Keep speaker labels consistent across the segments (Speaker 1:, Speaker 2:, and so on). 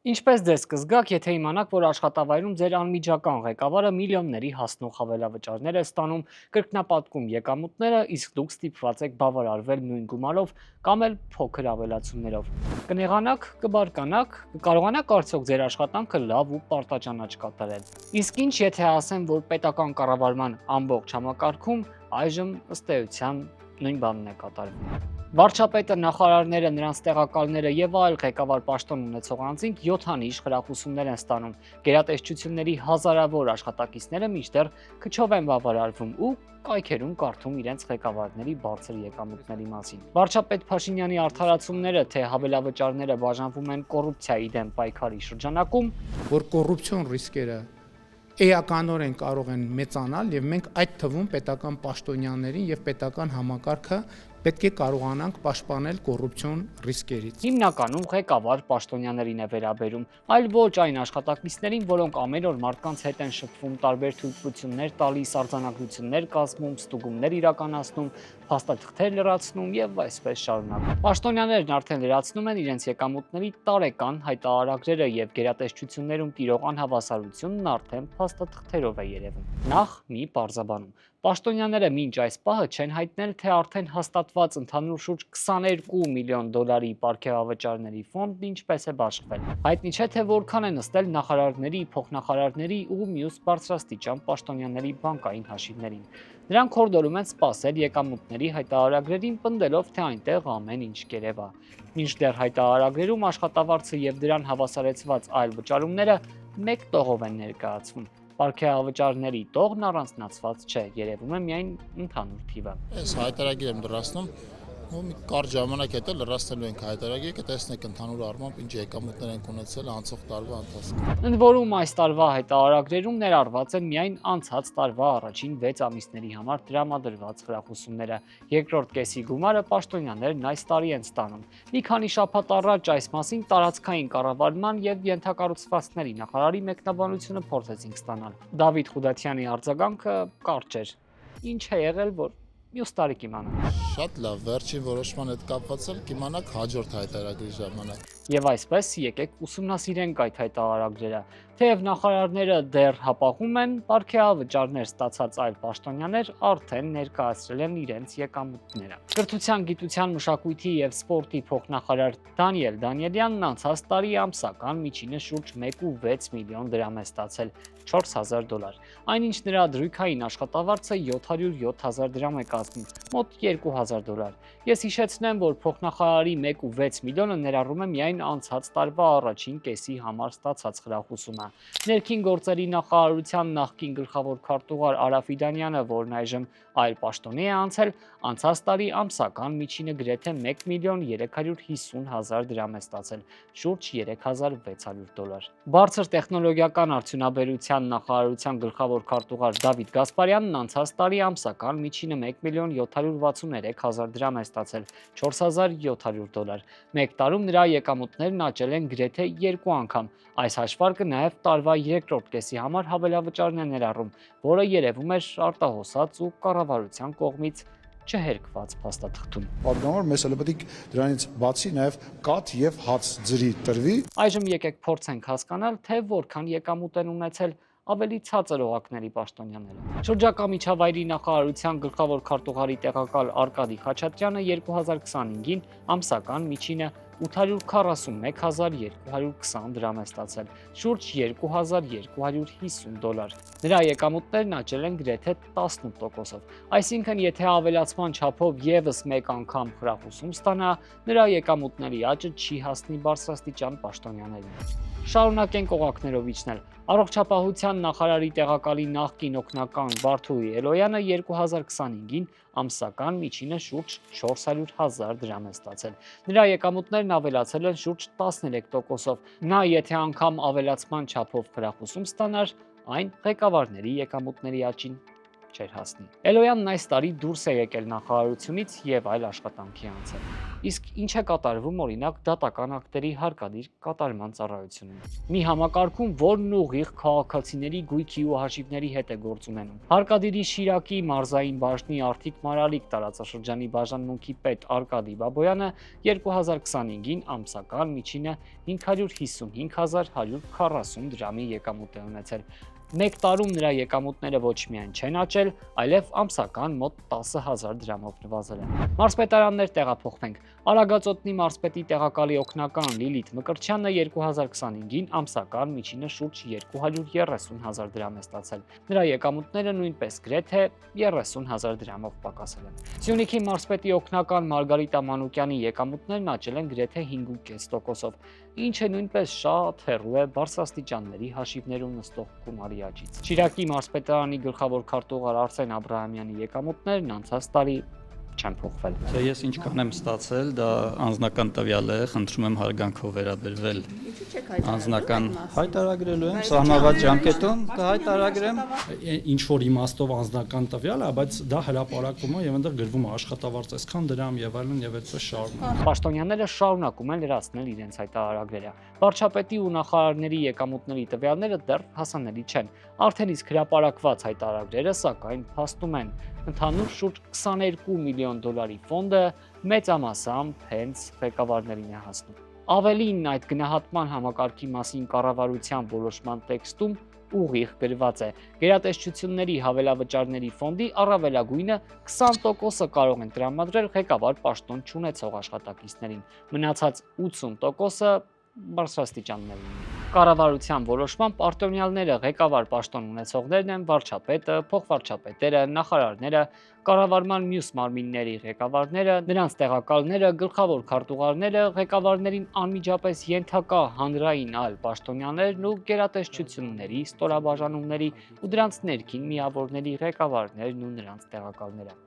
Speaker 1: Ինչպես ձեզ կզգաք, եթե իմանաք, որ աշխատավայրում ձեր անմիջական ղեկավարը միլիոնների հասնող հավելավճարներ է ստանում, կրկնապատկում եկամուտները, իսկ դուք ստիպված եք բավարարվել նույն գումարով կամ էլ փոքր ավելացումներով։ Կնեղանաք, կբարկանաք, կկարողանաք արդյոք ձեր աշխատանքը լավ ու պարտաճանաչ կատարել։ Իսկ ինչ եթե ասեմ, որ պետական կառավարման ամբողջ համակարգում այժմ ըստ էության նույն բանն է կատարվում։ Վարչապետը, նախարարները, նրանց տեղակալները եւ այլ ղեկավար պաշտոն ունեցող անձինք 7-անիշ խրախուսումներ են ստանում։ Գերատեսչությունների հազարավոր աշխատակիցները մինչդեռ քչով են բավարարվում ու կայքերում կարդում իրենց ղեկավարների բարձր եկամուտների մասին։ Վարչապետ Փաշինյանի արդարացումները, թե հավելավճարները բաժանվում են կոռուպցիայի դեմ պայքարի շրջանակում,
Speaker 2: որ կոռուպցիոն ռիսկերը էականորեն կարող են մեծանալ եւ մենք այդ թվում պետական պաշտոնյաներին եւ պետական համակարգը պետք է կարողանանք պաշտպանել կոռուպցիոն ռիսկերից։
Speaker 1: հիմնականում ղեկավար պաշտոնյաներին է վերաբերում, այլ ոչ այն աշխատակիցներին, որոնք ամեն օր մարդկանց հետ են շփվում, տարբեր թույլտվություններ տալիս, արձանագրություններ կազմում, ստուգումներ իրականացնում, փաստաթղթեր լրացնում եւ այսպես շարունակ։ Պաշտոնյաներն արդեն լրացնում են իրենց եկամուտների տարեկան հայտարարագրերը եւ գերատեսչություններում տիրող անհավասարությունն արդեն փաստաթղթերով է երևում։ Նախ մի պարզաբանում։ Պաշտոնյաները մինչ այս պահը չեն հայտնել, թե արդեն հաստատված ընդհանուր շուրջ 22 միլիոն դոլարի պարգևավճարների ֆոնդն ինչպես է բաշխվել։ Հայտնի չէ, թե որքան է նստել նախարարների, փոխնախարարների ու մյուս բարձրաստիճան պաշտոնյաների բանկային հաշիվներին։ Նրանք հորդորում են սպասել եկամուտների հայտարարագրերին, պնդելով, թե այնտեղ ամեն ինչ կերև է։ Մինչդեռ հայտարարագրերում աշխատավարձը եւ դրան հավասարեցված այլ վճարումները մեկ տողով են ներկայացվում։ Պարգևավճարների տողն առանձնացված չէ, երևում է միայն ընդհանուր թիվը։
Speaker 3: Այս հայտարարագիր եմ լրացնում, ու մի կարճ ժամանակ հետո լրացնելու ենք հայտարարագիրը, կտեսնեք ընդհանուր առմամբ ինչ եկամուտներ ենք ունեցել անցող տարվա ընթացքում։
Speaker 1: Ընդ որում այս տարվա հայտարարագրերում ներառված են միայն անցած տարվա առաջին 6 ամիսների համար տրամադրված խրախուսումները։ Երկրորդ կեսի գումարը պաշտոնյաներն այս տարի են ստանում։ Մի քանի շաբաթ առաջ այս մասին տարածքային կառավարման եւ ենթակառուցվածքների նախարարի մեկնաբանությունը փորձեցինք ստանալ։ Դավիթ Խուդատյանի արձագանքը կարճ էր։ Ինչ է եղել, որ մյուս տարի կիմանանք։
Speaker 3: Շատ լավ, վերջին որոշման հետ կապված էլ կիմանաք հաջորդ հայտարարագրի ժամանակ։
Speaker 1: Եվ այսպես եկեք ուսումնասիրենք այդ հայտարարագրերը։ Թեև նախարարները դեռ հապաղում են, պարգևավճարներ ստացած այլ պաշտոնյաներ արդեն ներկայացրել են իրենց եկամուտները։ Կրթության, գիտության, մշակույթի եւ սպորտի փոխնախարար Դանիել Դանիելյանն անցած տարի ամսական միջինը շուրջ 1.6 միլիոն դրամ է ստացել, 4000 դոլար։ Այնինչ նրա դրույքային աշխատավարձը 707,000 դրամ է կազմում, մոտ 2000 դոլար։ Ես հիշեցնեմ, որ փոխնախարարի 1.6 միլիոնը ներառում է միայն անցած տարվա առաջին կեսի համար ստացած խրախուսումը։ Ներքին գործերի նախարարության նախկին գլխավոր քարտուղար Արա Ֆիդանյանը, որն այժմ այլ պաշտոնի է անցել, անցած տարի ամսական միջինը գրեթե 1 միլիոն 350,000 դրամ է ստացել, շուրջ 3600 դոլար։ Բարձր տեխնոլոգիական արդյունաբերության նախարարության գլխավոր քարտուղար Դավիթ Գասպարյանն անցած տարի ամսական միջինը 1 միլիոն 763,000 դրամ է ստացել, 4700 դոլար։ Մեկ տարում նրա եկամուտներն աճել են գրեթե 2 անգամ։ Այս հաշվարկը նաև տարվա երկրորդ կեսի համար հավելավճարն է ներառում, որը երևում էր արտահոսած ու կառավարության կողմից չհերկված փաստաթղթում։
Speaker 4: Պատգամավոր մեզ էլ պետք է դրանից բացի նաև կաթ եւ հաց ձրի տրվի։
Speaker 1: Այժմ եկեք փորձենք հասկանալ, թե որքան եկամուտ են ունեցել ավելի ցածր օղակների պաշտոնյաները։ Շրջակա միջավայրի նախարարության գլխավոր քարտուղարի տեղակալ Արկադի Խաչատրյանը 2025-ին ամսական միջինը 841,220 դրամ է ստացել, շուրջ 2250 դոլար։ Նրա եկամուտներն աճել են գրեթե 18%-ով։ Այսինքն, եթե ավելացման չափով եւս մեկ անգամ խրախուսում ստանա, նրա եկամուտների աճը չի հասնի բարձրաստիճան պաշտոնյաներին։ Շարունակենք օղակներով իջնել։ Առողջապահության նախարարի տեղակալի նախկին օգնական Վարդուհի Էլոյանը 2025-ին ամսական միջինը շուրջ 400,000 դրամ է ստացել։ Նրա եկամուտներն ավելացել են շուրջ 13%-ով։ Նա եթե անգամ ավելացման չափով խրախուսում ստանար, այն ղեկավարների եկամուտների աճին չէր հասնի։ Էլոյանն այս տարի դուրս է եկել նախարարությունից եւ այլ աշխատանքի անցել։ Իսկ ինչ է կատարվում օրինակ դատական ակտերի հարկադիր կատարման ծառայությունում։ Մի համակարգում, որն ուղիղ քաղաքացիների գույքի ու հաշիվների հետ է գործ ունենում։ Հարկադիրի Շիրակի մարզային բաժնի Արթիկ Մարալիկ տարածաշրջանի բաժանմունքի պետ Արկադի Բաբոյանը 2025-ին ամսական միջինը 555.140 դրամի եկամուտ է ունեցել։ Մեկ տարում նրա եկամուտները ոչ միայն չեն աճել, այլև ամսական մոտ 10,000 դրամով նվազել են։ Մարզպետարաններ տեղափոխվենք։ Արագածոտնի մարզպետի տեղակալի օգնական Լիլիթ Մկրտչյանը 2025-ին ամսական միջինը շուրջ 230,000 դրամ է ստացել։ Նրա եկամուտները նույնպես գրեթե 30,000 դրամով պակասել են։ Սյունիքի մարզպետի օգնական Մարգարիտա Մանուկյանի եկամուտներն աճել են գրեթե 5.5%-ով, ինչը նույնպես շատ հեռու է բարձրաստիճանների հաշիվներում նստող գումարի աճից։ Շիրակի մարզպետարանի գլխավոր քարտուղար Արսեն Աբրահամյանի եկամուտներն անցած տարի չեն փոխվել։
Speaker 5: Ես ինչքան եմ ստացել, դա անձնական տվյալ է, խնդրում եմ հարգանքով վերաբերվել։ Անձնական հայտարարելու եմ սահմանված ժամկետում, կհայտարարեմ
Speaker 6: ինչ որ իմաստով անձնական տվյալ է, բայց դա հրապարակվում է եւ այնտեղ գրվում է աշխատավարձ այսքան դրամ եւ այլն եւ այդպես շարունակ։
Speaker 1: Պաշտոնյաները շարունակում են լրացնել իրենց հայտարարագրերը։ Վարչապետի ու նախարարների եկամուտների տվյալները դեռ հասանելի չեն։ Արդեն իսկ հրապարակված հայտարարագրերը սակայն փաստում են։ Ընդհանուր շուրջ 22 միլիոն դոլարի ֆոնդը մեծամասամբ հենց ղեկավարներին է հասնում։ Ավելին այդ գնահատման համակարգի մասին կառավարության որոշման տեքստում ուղիղ գրված է. գերատեսչությունների հավելավճարների ֆոնդի առավելագույնը 20%-ը կարող են տրամադրել ղեկավար պաշտոն չունեցող աշխատակիցներին, մնացած 80%-ը բարձրաստիճաններին։ Կառավարության որոշմամբ արտոնյալները ղեկավար պաշտոն ունեցողներն են վարչապետը, փոխվարչապետերը, նախարարները, կառավարման մյուս մարմինների ղեկավարները, նրանց տեղակալները, գլխավոր քարտուղարները, ղեկավարներին անմիջապես ենթակա հանրային այլ պաշտոնյաներն ու գերատեսչությունների, ստորաբաժանումների ու դրանց ներքին միավորների ղեկավարներն ու նրանց տեղակալները։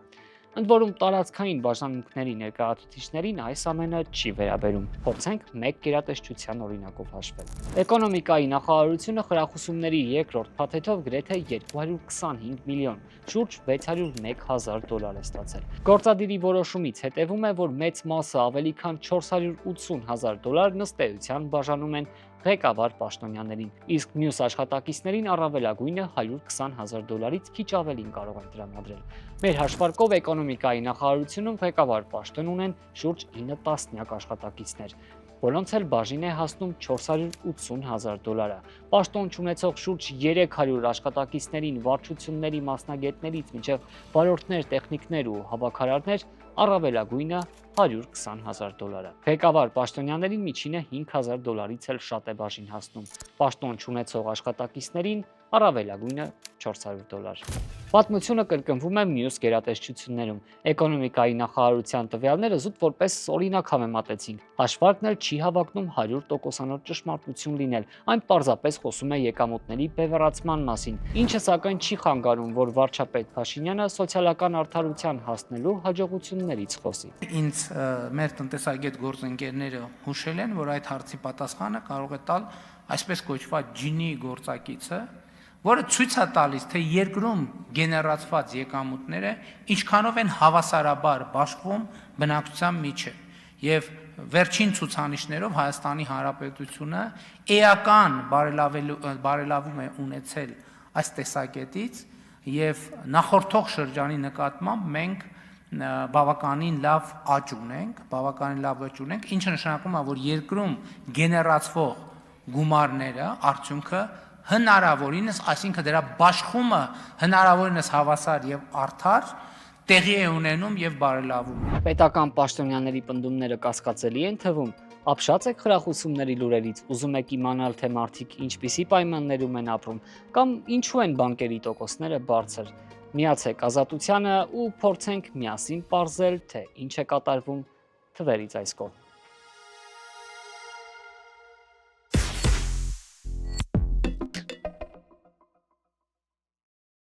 Speaker 1: Ընդ որում տարածքային բաժանմունքների ներկայացուցիչներին այս ամենը չի վերաբերում։ Փորձենք մեկ գերատեսչության օրինակով հաշվել։ Էկոնոմիկայի նախարարությունը խրախուսումների երկրորդ փաթեթով գրեթե 225 միլիոն, շուրջ 601,000 դոլար է ստացել։ Գործադիրի որոշումից հետևում է, որ մեծ մասը ավելի քան 480,000 դոլար ըստ էության բաժանում են ղեկավար պաշտոնյաներին, իսկ մյուս աշխատակիցներին առավելագույնը 120,000 դոլարից քիչ ավելին կարող են տրամադրել։ Մեր հաշվարկով էկոնոմիկայի նախարարությունում ղեկավար պաշտոն ունեն շուրջ 9 տասնյակ աշխատակիցներ, որոնց էլ բաժին է հասնում 480,000 դոլարը։ Պաշտոն չունեցող շուրջ 300 աշխատակիցներին վարչությունների մասնագետներից մինչև վարորդներ, տեխնիկներ ու հավաքարարներ առավելագույնը 120,000 դոլարը։ Ղեկավար պաշտոնյաներին միջինը 5,000 դոլարից էլ շատ է բաժին հասնում։ Պաշտոն չունեցող աշխատակիցներին առավելագույնը 400 դոլար։ Պատմությունը կրկնվում է մյուս գերատեսչություններում։ Էկոնոմիկայի նախարարության տվյալները զուտ որպես օրինակ համեմատեցինք։ Հաշվարկն էլ չի հավակնում 100%-անոց ճշմարտություն լինել։ Այն պարզապես խոսում է եկամուտների բևեռացման մասին, ինչը սակայն չի խանգարում, որ վարչապետ Փաշինյանը սոցիալական արդարության հասնելու հաջողություններից խոսի։
Speaker 2: Ինձ մեր տնտեսագետ գործընկերները հուշել են, որ այդ հարցի պատասխանը կարող է տալ այսպես կոչված ջինի գործակիցը, որը ցույց է տալիս, թե երկրում գեներացված եկամուտները ինչքանով են հավասարաբար բաշխվում բնակչության միջև։ Եվ վերջին ցուցանիշներով Հայաստանի Հանրապետությունը էական բարելավում է ունեցել այս տեսակետից եւ նախորդող շրջանի նկատմամբ մենք բավականին լավ աճ ունենք, ինչը նշանակում է, որ երկրում գեներացվող գումարները արդյունքը հնարավորինս, այսինքն դրա բաշխումը հնարավորինս հավասար եւ արդար տեղի է ունենում եւ բարելավում։ Պետական պաշտոնյաների պնդումները կասկածելի են թվում։ Ապշած եք խրախուսումների լուրերից, ուզում եք իմանալ, թե մարդիկ ինչպիսի պայմաններում են ապրում, կամ ինչու են բանկերի տոկոսները բարձր։ Միացեք Ազատությանը ու փորձենք միասին պարզել, թե ինչ է կատարվում թվերից այս կողմ։